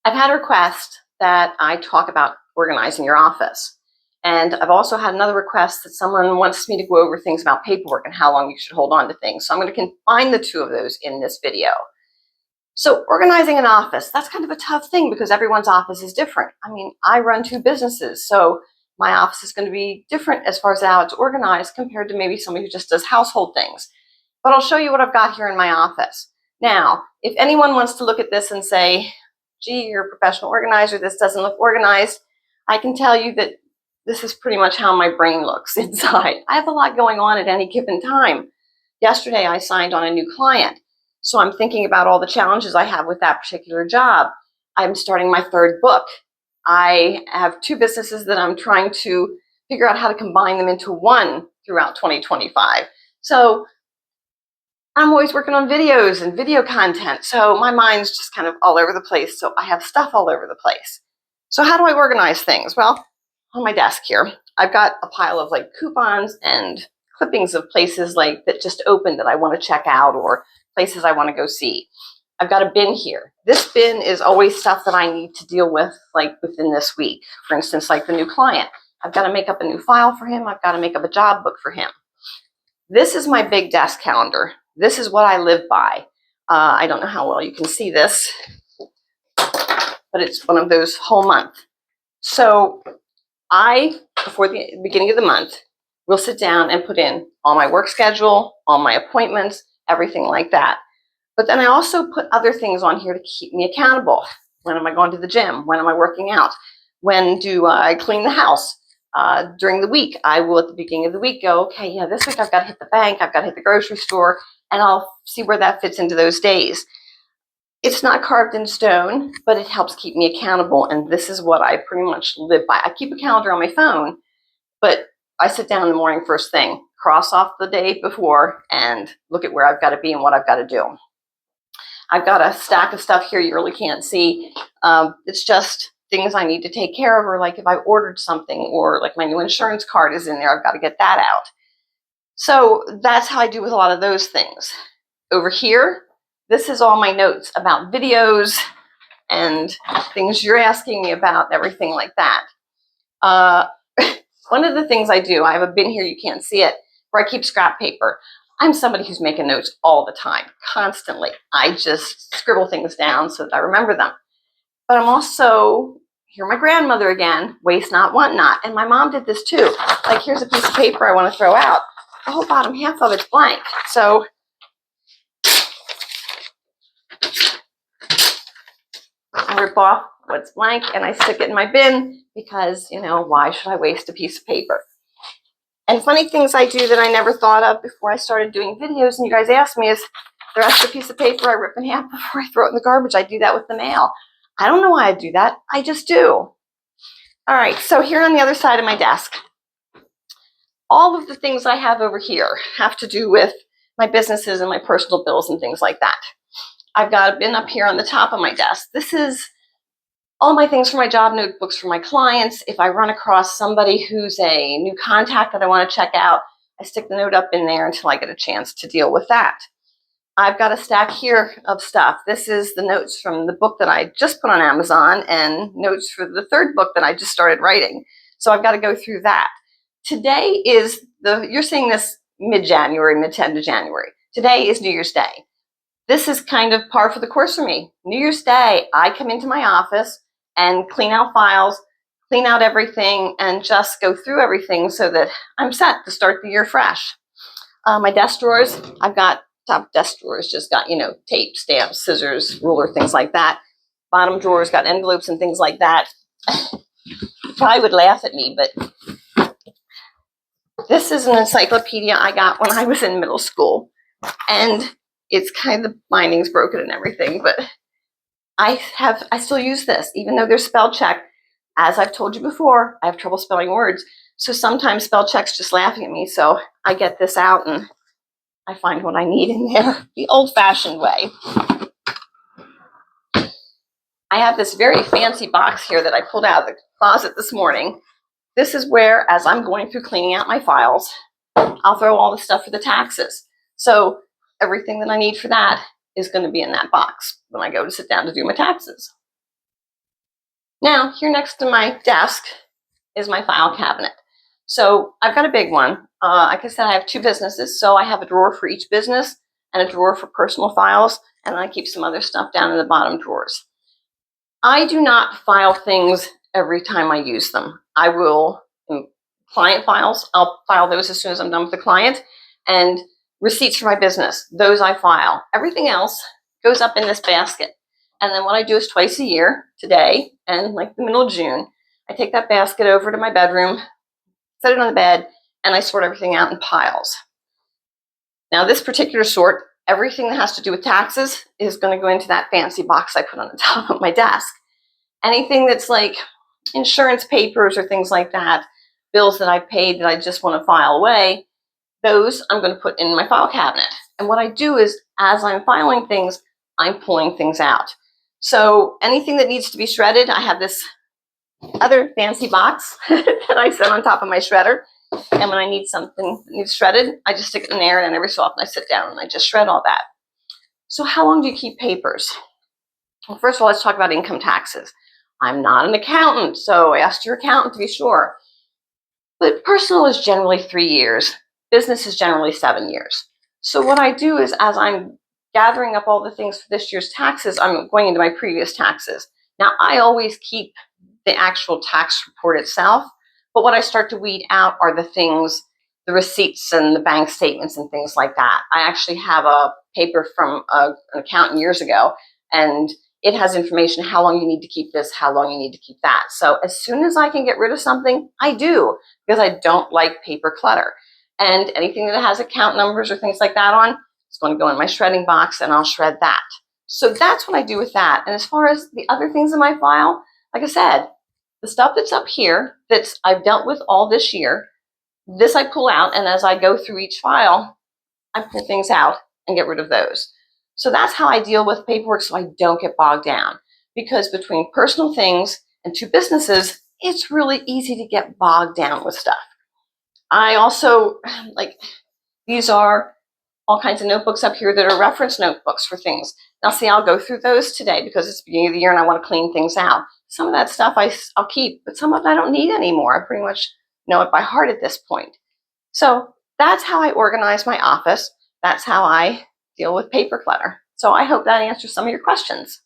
I've had a request that I talk about organizing your office. And I've also had another request that someone wants me to go over things about paperwork and how long you should hold on to things. So I'm going to combine the two of those in this video. So organizing an office, that's kind of a tough thing because everyone's office is different. I mean, I run two businesses, so my office is going to be different as far as how it's organized compared to maybe somebody who just does household things. But I'll show you what I've got here in my office. Now, if anyone wants to look at this and say, gee, you're a professional organizer, this doesn't look organized, I can tell you that this is pretty much how my brain looks inside. I have a lot going on at any given time. Yesterday, I signed on a new client. So I'm thinking about all the challenges I have with that particular job. I'm starting my third book. I have two businesses that I'm trying to figure out how to combine them into one throughout 2025. So I'm always working on videos and video content. So my mind's just kind of all over the place. So I have stuff all over the place. So how do I organize things? Well, on my desk here, I've got a pile of like coupons and clippings of places like that just opened that I want to check out or places I want to go see. I've got a bin here. This bin is always stuff that I need to deal with like within this week. For instance, like the new client. I've got to make up a new file for him. I've got to make up a job book for him. This is my big desk calendar. This is what I live by. I don't know how well you can see this, but it's one of those whole month. So before the beginning of the month, will sit down and put in all my work schedule, all my appointments, everything like that. But then I also put other things on here to keep me accountable. When am I going to the gym? When am I working out? When do I clean the house? During the week, I will at the beginning of the week go, okay, yeah, this week I've got to hit the bank, I've got to hit the grocery store, and I'll see where that fits into those days. It's not carved in stone, but it helps keep me accountable, and this is what I pretty much live by. I keep a calendar on my phone, but I sit down in the morning first thing, cross off the day before, and look at where I've got to be and what I've got to do. I've got a stack of stuff here you really can't see. It's just things I need to take care of, or like if I ordered something, or like my new insurance card is in there, I've got to get that out. So that's how I do with a lot of those things. Over here, this is all my notes about videos and things you're asking me about, everything like that. One of the things I do, I have a bin here, you can't see it, where I keep scrap paper. I'm somebody who's making notes all the time, constantly. I just scribble things down so that I remember them. But I'm also, here my grandmother again, waste not, want not. And my mom did this too. Like, here's a piece of paper I want to throw out. The whole bottom half of it's blank. So I rip off what's blank and I stick it in my bin because, you know, why should I waste a piece of paper? And funny things I do that I never thought of before I started doing videos, and you guys asked me, is the rest of the piece of paper I rip in half before I throw it in the garbage. I do that with the mail. I don't know why I do that. I just do. All right, so here on the other side of my desk, all of the things I have over here have to do with my businesses and my personal bills and things like that. I've got a bin up here on the top of my desk. This is all my things for my job notebooks for my clients. If I run across somebody who's a new contact that I want to check out, I stick the note up in there until I get a chance to deal with that. I've got a stack here of stuff. This is the notes from the book that I just put on Amazon and notes for the third book that I just started writing. So I've got to go through that. Today is you're seeing this mid-January, mid to end of January. Today is New Year's Day. This is kind of par for the course for me. New Year's Day, I come into my office and clean out files, clean out everything, and just go through everything so that I'm set to start the year fresh. My desk drawers, I've got top desk drawers, just got, you know, tape, stamps, scissors, ruler, things like that. Bottom drawers got envelopes and things like that. You probably would laugh at me, but this is an encyclopedia I got when I was in middle school. And it's kind of, the binding's broken and everything, but I still use this, even though there's spell check. As I've told you before, I have trouble spelling words. So sometimes spell check's just laughing at me. So I get this out and I find what I need in there the old-fashioned way. I have this very fancy box here that I pulled out of the closet this morning. This is where, as I'm going through cleaning out my files, I'll throw all the stuff for the taxes. So everything that I need for that is going to be in that box when I go to sit down to do my taxes. Now, here next to my desk is my file cabinet. So I've got a big one. Like I said, I have 2 businesses, so I have a drawer for each business and a drawer for personal files, and I keep some other stuff down in the bottom drawers. I do not file things every time I use them. I will, client files, I'll file those as soon as I'm done with the client, and receipts for my business, those I file. Everything else goes up in this basket. And then what I do is twice a year, today and like the middle of June, I take that basket over to my bedroom, set it on the bed, and I sort everything out in piles. Now, this particular sort, everything that has to do with taxes is going to go into that fancy box I put on the top of my desk. Anything that's like insurance papers or things like that, bills that I paid that I just want to file away, those I'm going to put in my file cabinet. And what I do is, as I'm filing things, I'm pulling things out. So anything that needs to be shredded, I have this other fancy box that I set on top of my shredder. And when I need something that needs shredded, I just stick it in there, and every so often I sit down and I just shred all that. So how long do you keep papers? Well, first of all, let's talk about income taxes. I'm not an accountant, so ask your accountant to be sure. But personal is generally 3 years. Business is generally 7 years. So what I do is, as I'm gathering up all the things for this year's taxes, I'm going into my previous taxes. Now, I always keep the actual tax report itself, but what I start to weed out are the things, the receipts and the bank statements and things like that. I actually have a paper from an accountant years ago, and it has information how long you need to keep this, how long you need to keep that. So as soon as I can get rid of something, I do, because I don't like paper clutter. And anything that has account numbers or things like that on, it's going to go in my shredding box, and I'll shred that. So that's what I do with that. And as far as the other things in my file, like I said, the stuff that's up here that I've dealt with all this year, this I pull out, and as I go through each file, I pull things out and get rid of those. So that's how I deal with paperwork, so I don't get bogged down. Because between personal things and 2 businesses, it's really easy to get bogged down with stuff. I also, like, these are all kinds of notebooks up here that are reference notebooks for things. Now, see, I'll go through those today because it's the beginning of the year and I want to clean things out. Some of that stuff I'll keep, but some of it I don't need anymore. I pretty much know it by heart at this point. So that's how I organize my office. That's how I deal with paper clutter. So I hope that answers some of your questions.